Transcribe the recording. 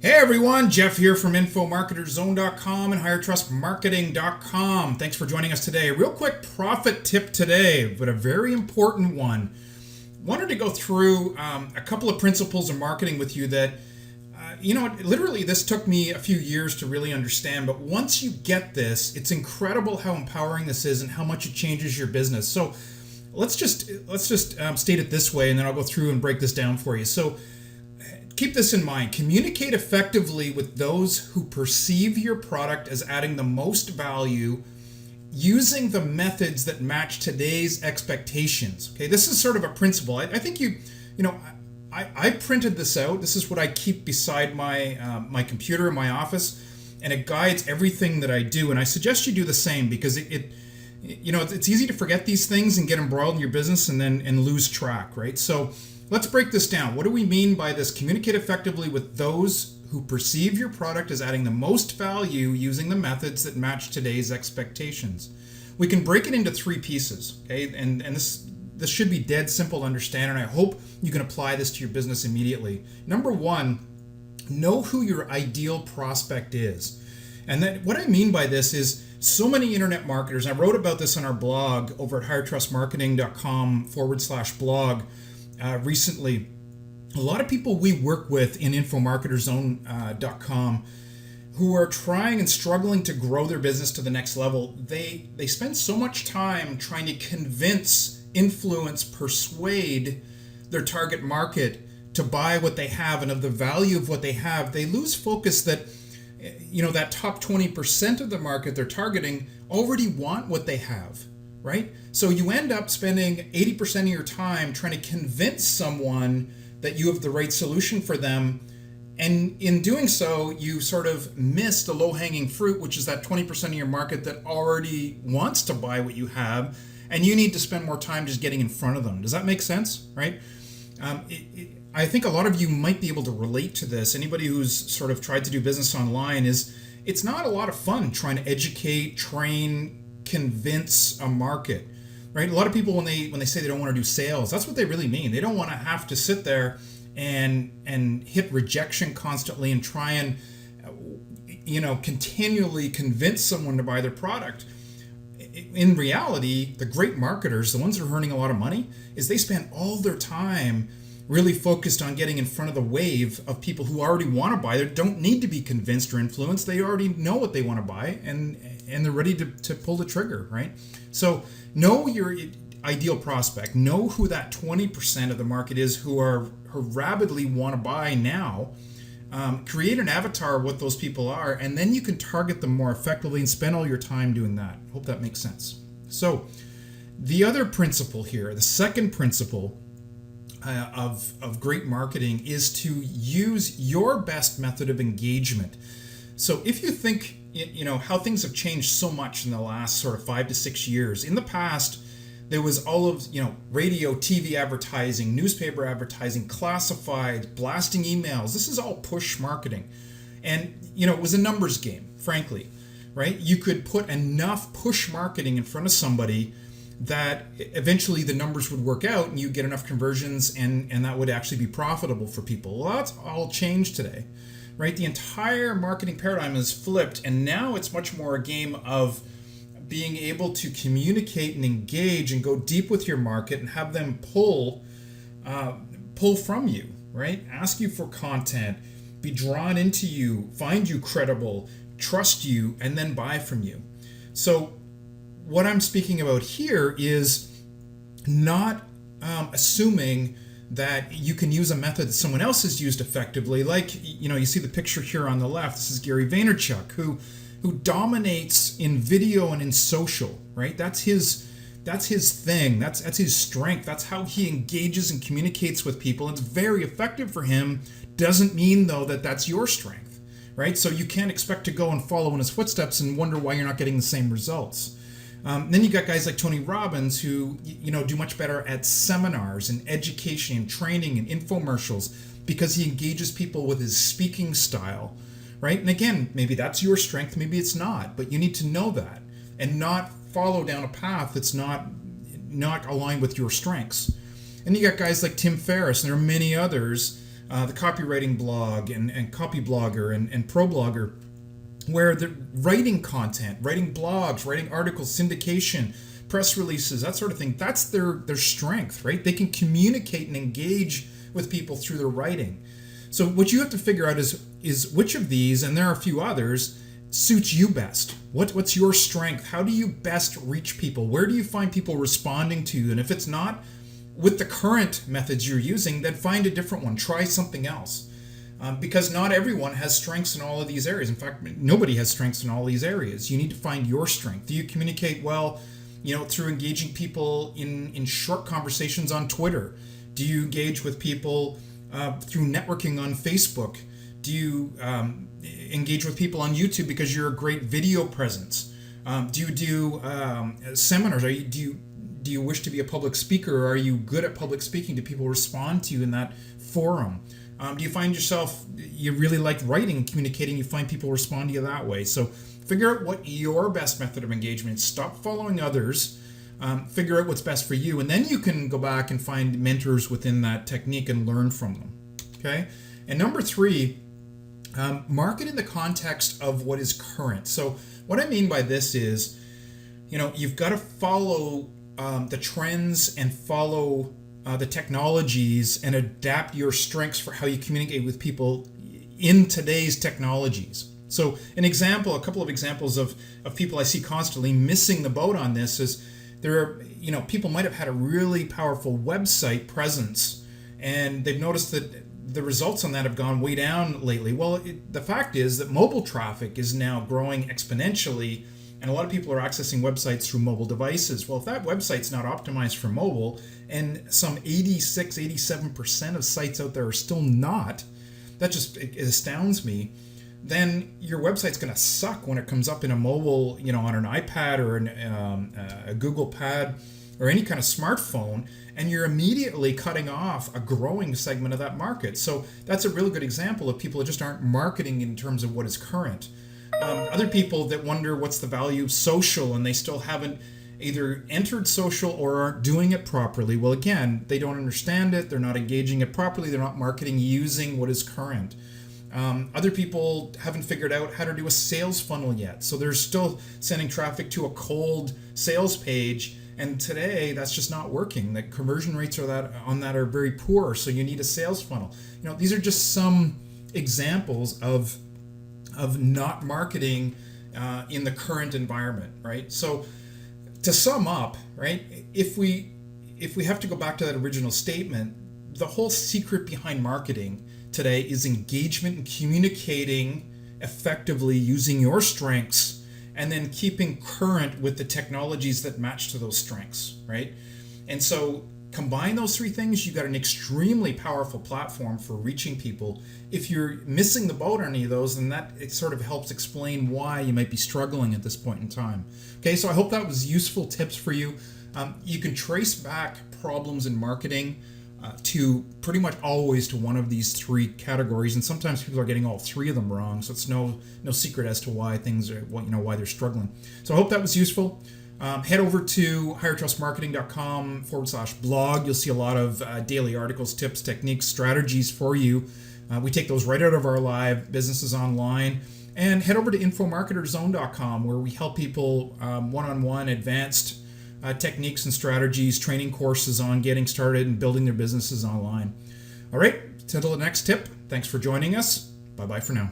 Hey everyone, Jeff here from InfoMarketersZone.com and HigherTrustMarketing.com. Thanks for joining us today. Real quick profit tip today, but a very important one. Wanted to go through a couple of principles of marketing with you that, literally this took me a few years to really understand, but once you get this, it's incredible how empowering this is and how much it changes your business. So let's just state it this way, and then I'll go through and break this down for you. So keep this in mind. Communicate effectively with those who perceive your product as adding the most value using the methods that match today's expectations. Okay, this is sort of a principle. I think I printed this out. This is what I keep beside my computer in my office, and it guides everything that I do. And I suggest you do the same because it's easy to forget these things and get embroiled in your business and lose track, right? So let's break this down. What do we mean by this? Communicate effectively with those who perceive your product as adding the most value using the methods that match today's expectations. We can break it into three pieces, okay? And this should be dead simple to understand, and I hope you can apply this to your business immediately. Number one, know who your ideal prospect is. And then what I mean by this is so many internet marketers, and I wrote about this on our blog over at highertrustmarketing.com/blog, recently. A lot of people we work with in InfoMarketersZone.com who are trying and struggling to grow their business to the next level, they spend so much time trying to convince, influence, persuade their target market to buy what they have and of the value of what they have. They lose focus that that top 20% of the market they're targeting already want what they have. Right? So you end up spending 80% of your time trying to convince someone that you have the right solution for them. And in doing so, you sort of miss the low-hanging fruit, which is that 20% of your market that already wants to buy what you have. And you need to spend more time just getting in front of them. Does that make sense? Right? I think a lot of you might be able to relate to this. Anybody who's sort of tried to do business online it's not a lot of fun trying to educate, train, convince a market, right? A lot of people when they say they don't want to do sales, that's what they really mean. They don't want to have to sit there and hit rejection constantly and try and continually convince someone to buy their product. In reality, the great marketers, the ones that are earning a lot of money, is they spend all their time really focused on getting in front of the wave of people who already want to buy. They don't need to be convinced or influenced. They already know what they want to buy, and they're ready to pull the trigger, right? So know your ideal prospect. Know who that 20% of the market is who rabidly want to buy now. Create an avatar of what those people are, and then you can target them more effectively and spend all your time doing that. Hope that makes sense. So the other principle here, the second principle of great marketing, is to use your best method of engagement. So if you think, how things have changed so much in the last sort of 5 to 6 years. In the past, there was all of, radio, TV advertising, newspaper advertising, classified, blasting emails. This is all push marketing. And, it was a numbers game, frankly, right? You could put enough push marketing in front of somebody that eventually the numbers would work out and you get enough conversions and that would actually be profitable for people. Well, that's all changed today, right? The entire marketing paradigm is flipped, and now it's much more a game of being able to communicate and engage and go deep with your market and have them pull from you, right? Ask you for content, be drawn into you, find you credible, trust you, and then buy from you. So what I'm speaking about here is not assuming that you can use a method that someone else has used effectively. Like, you see the picture here on the left. This is Gary Vaynerchuk, who dominates in video and in social, right? That's his thing. That's his strength. That's how he engages and communicates with people. It's very effective for him. Doesn't mean, though, that that's your strength, right? So you can't expect to go and follow in his footsteps and wonder why you're not getting the same results. Then you got guys like Tony Robbins who, do much better at seminars and education and training and infomercials because he engages people with his speaking style, right? And again, maybe that's your strength, maybe it's not, but you need to know that and not follow down a path that's not aligned with your strengths. And you got guys like Tim Ferriss, and there are many others the copywriting blog and copy blogger and pro blogger, where they're writing content, writing blogs, writing articles, syndication, press releases, that sort of thing. That's their strength, right? They can communicate and engage with people through their writing. So what you have to figure out is which of these, and there are a few others, suits you best. What's your strength? How do you best reach people? Where do you find people responding to you? And if it's not with the current methods you're using, then find a different one. Try something else. Because not everyone has strengths in all of these areas. In fact, nobody has strengths in all these areas. You need to find your strength. Do you communicate well, through engaging people in short conversations on Twitter? Do you engage with people through networking on Facebook? Do you engage with people on YouTube because you're a great video presence? Do you do seminars? Do you wish to be a public speaker? Or are you good at public speaking? Do people respond to you in that forum? Do you find yourself, you really like writing and communicating, you find people respond to you that way? So figure out what your best method of engagement is. Stop following others. Figure out what's best for you. And then you can go back and find mentors within that technique and learn from them. Okay? And number 3, market in the context of what is current. So what I mean by this is, you've got to follow the trends and follow the technologies and adapt your strengths for how you communicate with people in today's technologies. So a couple of examples of people I see constantly missing the boat on this is there are, people might have had a really powerful website presence and they've noticed that the results on that have gone way down lately. Well, the fact is that mobile traffic is now growing exponentially, and a lot of people are accessing websites through mobile devices. Well, if that website's not optimized for mobile, and some 87% of sites out there are still not, that just it astounds me, then your website's going to suck when it comes up in a mobile, on an iPad or a Google Pad or any kind of smartphone, and you're immediately cutting off a growing segment of that market. So that's a really good example of people that just aren't marketing in terms of what is current. Other people that wonder what's the value of social and they still haven't either entered social or aren't doing it properly. Well, again, they don't understand it. They're not engaging it properly. They're not marketing using what is current. Other people haven't figured out how to do a sales funnel yet. So they're still sending traffic to a cold sales page. And today that's just not working. The conversion rates on that are very poor. So you need a sales funnel. These are just some examples of not marketing in the current environment, right? So to sum up, right, if we have to go back to that original statement, the whole secret behind marketing today is engagement and communicating effectively using your strengths and then keeping current with the technologies that match to those strengths, right? And so combine those 3 things, you've got an extremely powerful platform for reaching people. If you're missing the boat on any of those, then it sort of helps explain why you might be struggling at this point in time. Okay, so I hope that was useful tips for you. You can trace back problems in marketing to pretty much always to one of these 3 categories, and sometimes people are getting all 3 of them wrong, so it's no secret as to why things are, why they're struggling. So I hope that was useful. Head over to highertrustmarketing.com/blog. You'll see a lot of daily articles, tips, techniques, strategies for you. We take those right out of our live businesses online. And head over to infomarketerzone.com, where we help people one-on-one advanced techniques and strategies, training courses on getting started and building their businesses online. All right, until the next tip, thanks for joining us. Bye-bye for now.